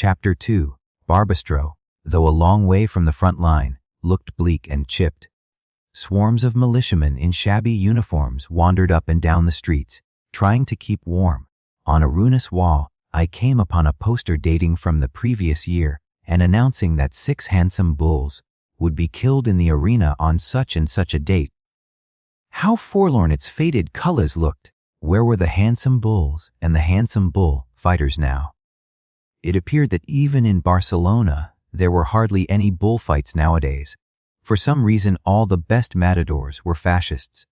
Chapter 2. Barbastro, though a long way from the front line, looked bleak and chipped. Swarms of militiamen in shabby uniforms wandered up and down the streets, trying to keep warm. On a ruinous wall, I came upon a poster dating from the previous year and announcing that 6 handsome bulls would be killed in the arena on such and such a date. How forlorn its faded colors looked! Where were the handsome bulls and the handsome bull fighters now? It appeared that even in Barcelona, there were hardly any bullfights nowadays. For some reason, all the best matadors were fascists.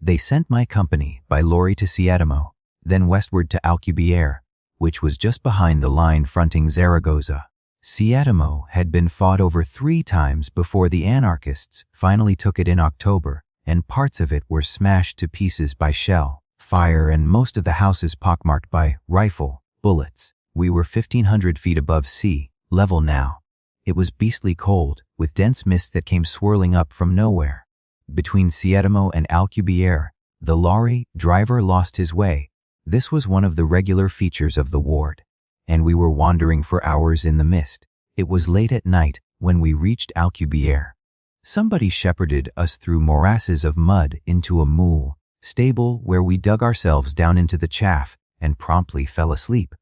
They sent my company by lorry to Seatamo, then westward to Alcubierre, which was just behind the line fronting Zaragoza. Seatamo had been fought over 3 times before the anarchists finally took it in October, and parts of it were smashed to pieces by shell, fire, and most of the houses pockmarked by rifle bullets. We were 1,500 feet above sea level now. It was beastly cold, with dense mist that came swirling up from nowhere. Between Seatamo and Alcubierre, the lorry driver lost his way. This was one of the regular features of the ward, and we were wandering for hours in the mist. It was late at night when we reached Alcubierre. Somebody shepherded us through morasses of mud into a mule stable where we dug ourselves down into the chaff and promptly fell asleep.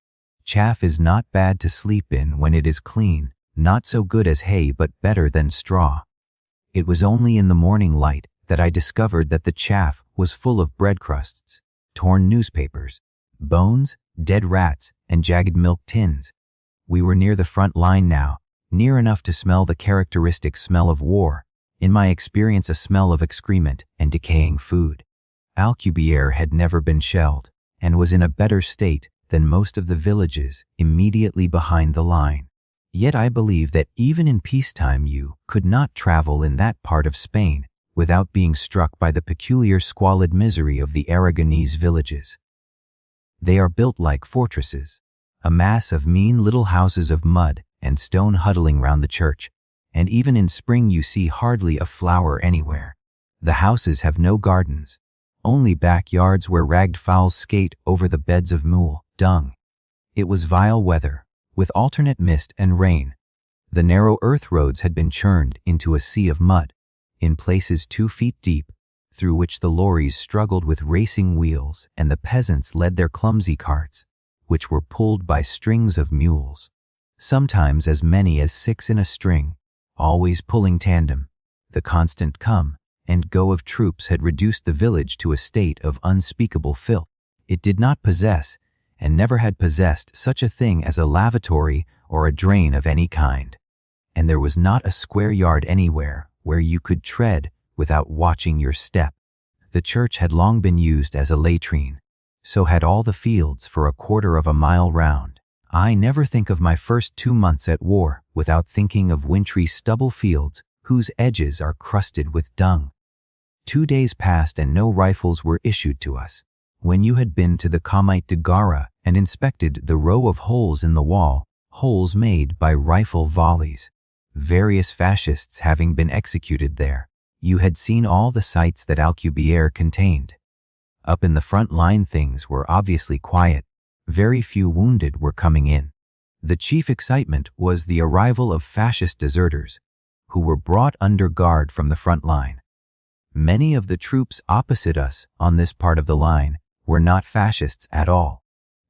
Chaff is not bad to sleep in when it is clean, not so good as hay but better than straw. It was only in the morning light that I discovered that the chaff was full of bread crusts, torn newspapers, bones, dead rats, and jagged milk tins. We were near the front line now, near enough to smell the characteristic smell of war, in my experience a smell of excrement and decaying food. Alcubierre had never been shelled, and was in a better state than most of the villages immediately behind the line. Yet I believe that even in peacetime you could not travel in that part of Spain without being struck by the peculiar squalid misery of the Aragonese villages. They are built like fortresses, a mass of mean little houses of mud and stone huddling round the church, and even in spring you see hardly a flower anywhere. The houses have no gardens, only backyards where ragged fowls skate over the beds of mule dung. It was vile weather, with alternate mist and rain. The narrow earth roads had been churned into a sea of mud, in places 2 feet deep, through which the lorries struggled with racing wheels and the peasants led their clumsy carts, which were pulled by strings of mules, sometimes as many as 6 in a string, always pulling tandem. The constant come and go of troops had reduced the village to a state of unspeakable filth. It did not possess, and never had possessed, such a thing as a lavatory or a drain of any kind. And there was not a square yard anywhere where you could tread without watching your step. The church had long been used as a latrine, so had all the fields for a quarter of a mile round. I never think of my first 2 months at war without thinking of wintry stubble fields whose edges are crusted with dung. 2 days passed and no rifles were issued to us. When you had been to the Comite de Gara and inspected the row of holes in the wall, holes made by rifle volleys, various fascists having been executed there, you had seen all the sights that Alcubierre contained. Up in the front line things were obviously quiet. Very few wounded were coming in. The chief excitement was the arrival of fascist deserters, who were brought under guard from the front line. Many of the troops opposite us on this part of the line were not fascists at all,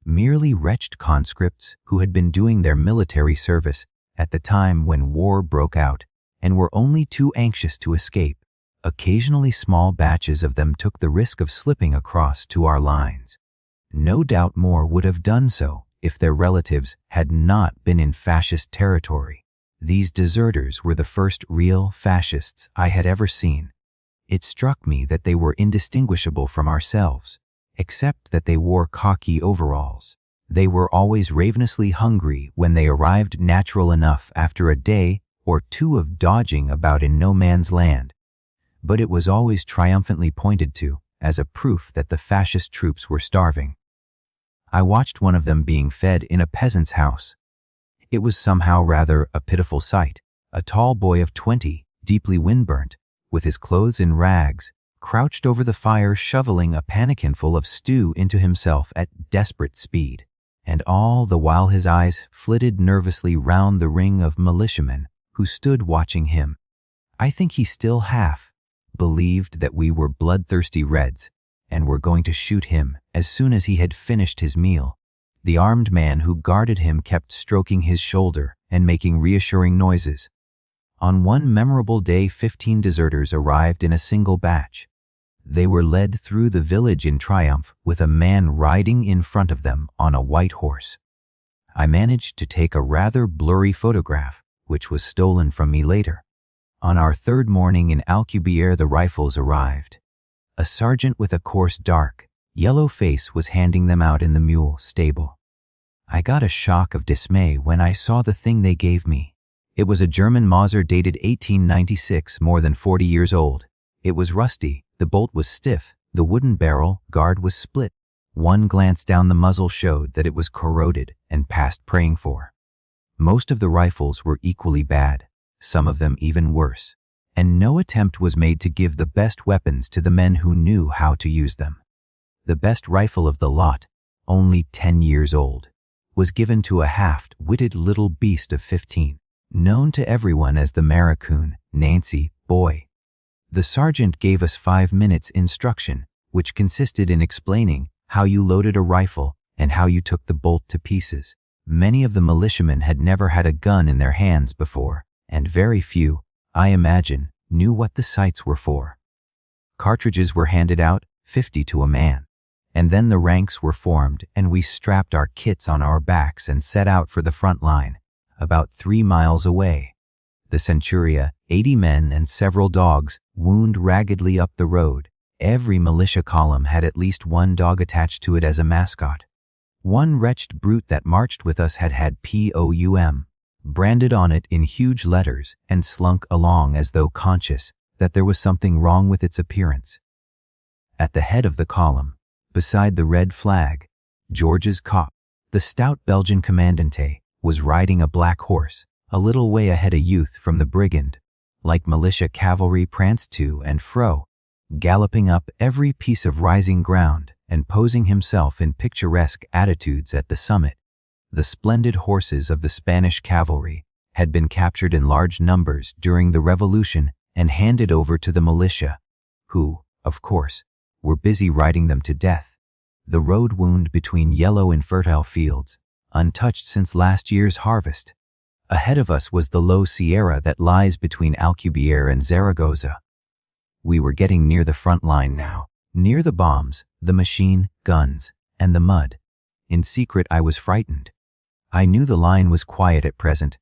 merely wretched conscripts who had been doing their military service at the time when war broke out and were only too anxious to escape. Occasionally small batches of them took the risk of slipping across to our lines. No doubt more would have done so if their relatives had not been in fascist territory. These deserters were the first real fascists I had ever seen. It struck me that they were indistinguishable from ourselves, except that they wore khaki overalls. They were always ravenously hungry when they arrived, natural enough after a day or 2 of dodging about in no man's land. But it was always triumphantly pointed to as a proof that the fascist troops were starving. I watched one of them being fed in a peasant's house. It was somehow rather a pitiful sight. A tall boy of 20, deeply windburnt, with his clothes in rags, crouched over the fire shoveling a pannikinful of stew into himself at desperate speed. and all the while his eyes flitted nervously round the ring of militiamen who stood watching him. I think he still half believed that we were bloodthirsty Reds and were going to shoot him as soon as he had finished his meal. The armed man who guarded him kept stroking his shoulder and making reassuring noises. On one memorable day, 15 deserters arrived in a single batch. They were led through the village in triumph with a man riding in front of them on a white horse. I managed to take a rather blurry photograph, which was stolen from me later. On our third morning in Alcubierre, the rifles arrived. A sergeant with a coarse, dark, yellow face was handing them out in the mule stable. I got a shock of dismay when I saw the thing they gave me. It was a German Mauser dated 1896, more than 40 years old. It was rusty, the bolt was stiff, the wooden barrel guard was split. One glance down the muzzle showed that it was corroded and past praying for. Most of the rifles were equally bad, some of them even worse, and no attempt was made to give the best weapons to the men who knew how to use them. The best rifle of the lot, only 10 years old, was given to a half-witted little beast of 15, known to everyone as the Maricoon, Nancy, boy. The sergeant gave us 5 minutes instruction, which consisted in explaining how you loaded a rifle and how you took the bolt to pieces. Many of the militiamen had never had a gun in their hands before, and very few, I imagine, knew what the sights were for. Cartridges were handed out, 50 to a man. And then the ranks were formed and we strapped our kits on our backs and set out for the front line, about 3 miles away. The Centuria, 80 men and several dogs, wound raggedly up the road. Every militia column had at least one dog attached to it as a mascot. One wretched brute that marched with us had POUM branded on it in huge letters and slunk along as though conscious that there was something wrong with its appearance. At the head of the column, beside the red flag, George's cop, the stout Belgian commandante, was riding a black horse, a little way ahead a youth from the brigand, like militia cavalry pranced to and fro, galloping up every piece of rising ground and posing himself in picturesque attitudes at the summit. The splendid horses of the Spanish cavalry had been captured in large numbers during the Revolution and handed over to the militia, who, of course, were busy riding them to death. The road wound between yellow and fertile fields, untouched since last year's harvest. Ahead of us was the low Sierra that lies between Alcubierre and Zaragoza. We were getting near the front line now, near the bombs, the machine guns, and the mud. In secret, I was frightened. I knew the line was quiet at present,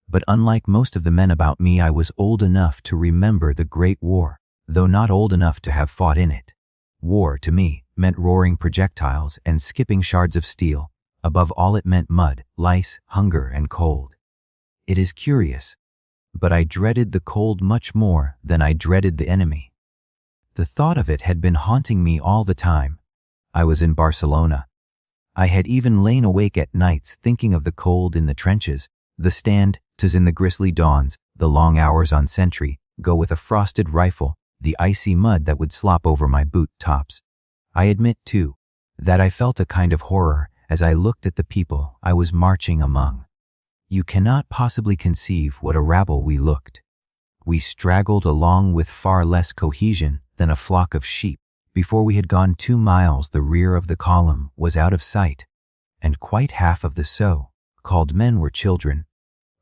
but unlike most of the men about me, I was old enough to remember the Great War, though not old enough to have fought in it. War, to me, meant roaring projectiles and skipping shards of steel. Above all, it meant mud, lice, hunger, and cold. It is curious, but I dreaded the cold much more than I dreaded the enemy. The thought of it had been haunting me all the time. I was in Barcelona. I had even lain awake at nights thinking of the cold in the trenches, the stand, 'tis in the grisly dawns, the long hours on sentry, go with a frosted rifle, the icy mud that would slop over my boot tops. I admit, too, that I felt a kind of horror as I looked at the people I was marching among. You cannot possibly conceive what a rabble we looked. We straggled along with far less cohesion than a flock of sheep. Before we had gone 2 miles, the rear of the column was out of sight, and quite half of the so-called men were children,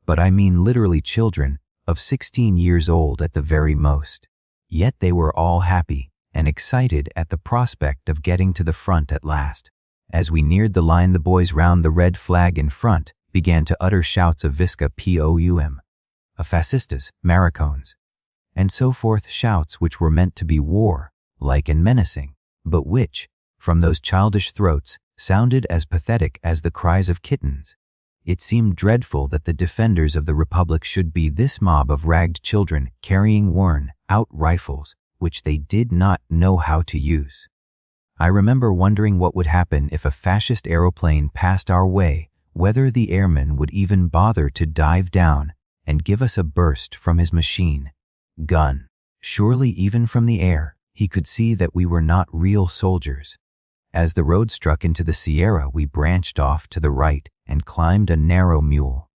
but I mean literally children, of 16 years old at the very most. Yet they were all happy and excited at the prospect of getting to the front at last. As we neared the line, the boys round the red flag in front began to utter shouts of Visca POUM, of fascistas, Maricones, and so forth, shouts which were meant to be war-like and menacing, but which, from those childish throats, sounded as pathetic as the cries of kittens. It seemed dreadful that the defenders of the Republic should be this mob of ragged children carrying worn-out rifles, which they did not know how to use. I remember wondering what would happen if a fascist aeroplane passed our way, whether the airman would even bother to dive down and give us a burst from his machine gun. Surely even from the air, he could see that we were not real soldiers. As the road struck into the Sierra, we branched off to the right and climbed a narrow mule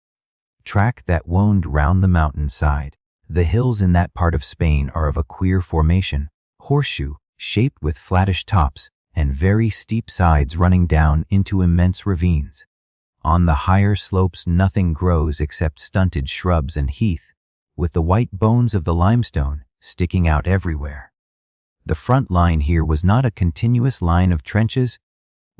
track that wound round the mountainside. The hills in that part of Spain are of a queer formation, horseshoe, shaped with flattish tops and very steep sides running down into immense ravines. On the higher slopes nothing grows except stunted shrubs and heath, with the white bones of the limestone sticking out everywhere. The front line here was not a continuous line of trenches,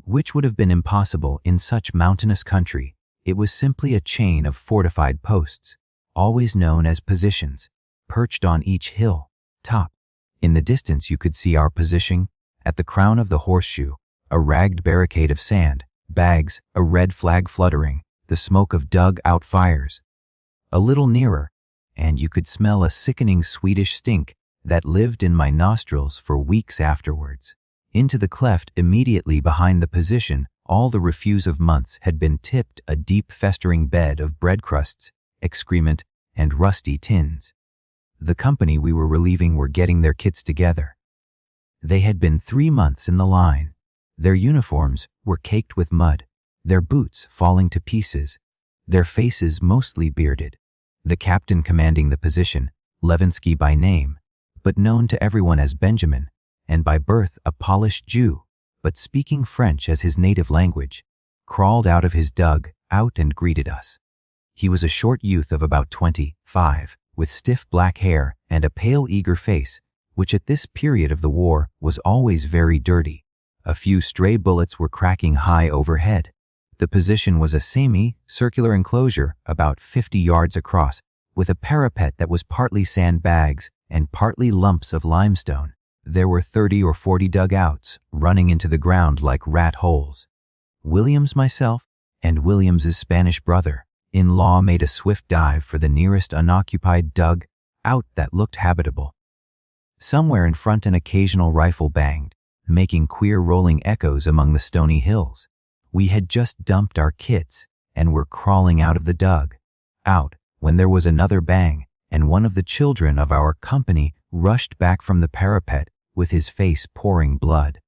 which would have been impossible in such mountainous country. It was simply a chain of fortified posts, always known as positions, perched on each hill top. In the distance you could see our position at the crown of the horseshoe, a ragged barricade of sand, bags, a red flag fluttering, the smoke of dug-out fires. A little nearer, and you could smell a sickening Swedish stink that lived in my nostrils for weeks afterwards. Into the cleft immediately behind the position, all the refuse of months had been tipped, a deep festering bed of bread crusts, excrement, and rusty tins. The company we were relieving were getting their kits together. They had been 3 months in the line. Their uniforms were caked with mud, their boots falling to pieces, their faces mostly bearded. The captain commanding the position, Levinsky by name, but known to everyone as Benjamin, and by birth a Polish Jew, but speaking French as his native language, crawled out of his dug-out and greeted us. He was a short youth of about 25, with stiff black hair and a pale, eager face, which at this period of the war was always very dirty. A few stray bullets were cracking high overhead. The position was a semi-circular enclosure about 50 yards across, with a parapet that was partly sandbags and partly lumps of limestone. There were 30 or 40 dugouts running into the ground like rat holes. Williams, myself, and Williams's Spanish brother-in-law made a swift dive for the nearest unoccupied dug-out that looked habitable. Somewhere in front an occasional rifle banged, making queer rolling echoes among the stony hills. We had just dumped our kits and were crawling out of the dug-out when there was another bang, and one of the children of our company rushed back from the parapet with his face pouring blood.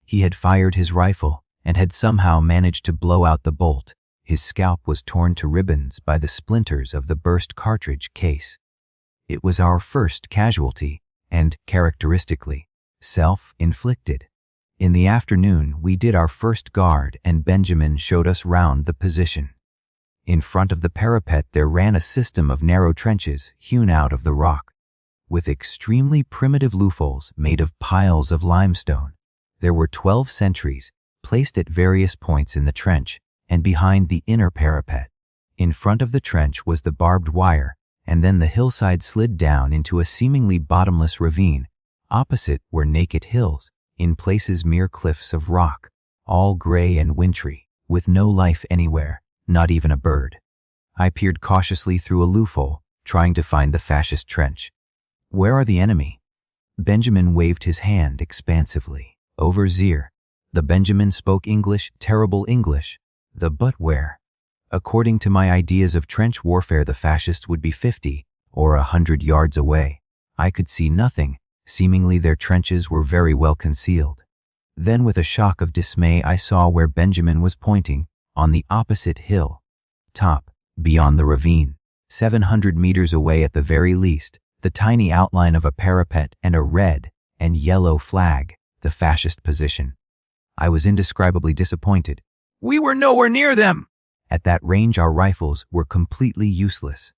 He had fired his rifle and had somehow managed to blow out the bolt. His scalp was torn to ribbons by the splinters of the burst cartridge case. It was our first casualty, and, characteristically, self-inflicted. In the afternoon, we did our first guard and Benjamin showed us round the position. In front of the parapet there ran a system of narrow trenches hewn out of the rock, with extremely primitive loopholes made of piles of limestone. There were 12 sentries placed at various points in the trench and behind the inner parapet. In front of the trench was the barbed wire, and then the hillside slid down into a seemingly bottomless ravine. Opposite were naked hills, in places mere cliffs of rock, all gray and wintry, with no life anywhere, not even a bird. I peered cautiously through a loophole, trying to find the fascist trench. "Where are the enemy?" Benjamin waved his hand expansively. "Over there." The Benjamin spoke English, terrible English. But where? According to my ideas of trench warfare, the fascists would be 50 or 100 yards away. I could see nothing. Seemingly their trenches were very well concealed. Then with a shock of dismay I saw where Benjamin was pointing, on the opposite hill top, beyond the ravine, 700 meters away at the very least, the tiny outline of a parapet and a red and yellow flag, the fascist position. I was indescribably disappointed. We were nowhere near them! At that range our rifles were completely useless.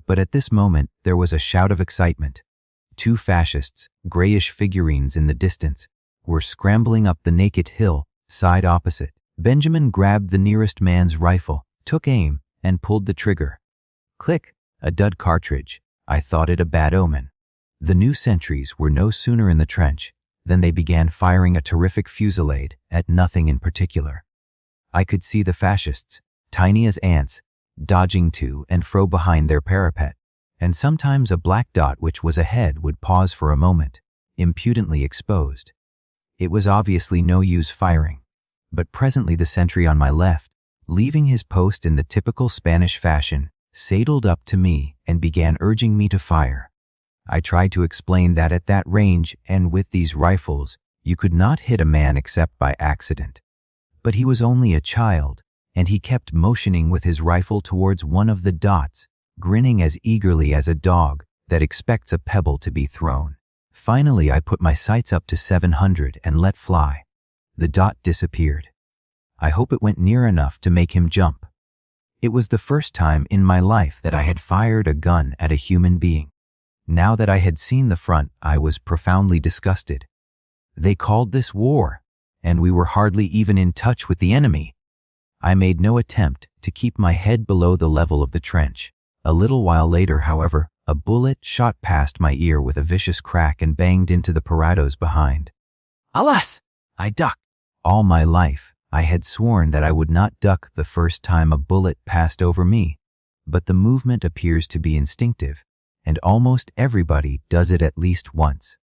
But at this moment there was a shout of excitement. 2 fascists, grayish figurines in the distance, were scrambling up the naked hill, side opposite. Benjamin grabbed the nearest man's rifle, took aim, and pulled the trigger. Click, a dud cartridge. I thought it a bad omen. The new sentries were no sooner in the trench than they began firing a terrific fusillade at nothing in particular. I could see the fascists, tiny as ants, dodging to and fro behind their parapet, and sometimes a black dot which was ahead would pause for a moment, impudently exposed. It was obviously no use firing, but presently the sentry on my left, leaving his post in the typical Spanish fashion, sidled up to me and began urging me to fire. I tried to explain that at that range and with these rifles, You could not hit a man except by accident. But he was only a child, and he kept motioning with his rifle towards one of the dots, grinning as eagerly as a dog that expects a pebble to be thrown. Finally, I put my sights up to 700 and let fly. The dot disappeared. I hope it went near enough to make him jump. It was the first time in my life that I had fired a gun at a human being. Now that I had seen the front, I was profoundly disgusted. They called this war, and we were hardly even in touch with the enemy. I made no attempt to keep my head below the level of the trench. A little while later, however, a bullet shot past my ear with a vicious crack and banged into the parados behind. Alas! I ducked. All my life, I had sworn that I would not duck the first time a bullet passed over me, but the movement appears to be instinctive, and almost everybody does it at least once.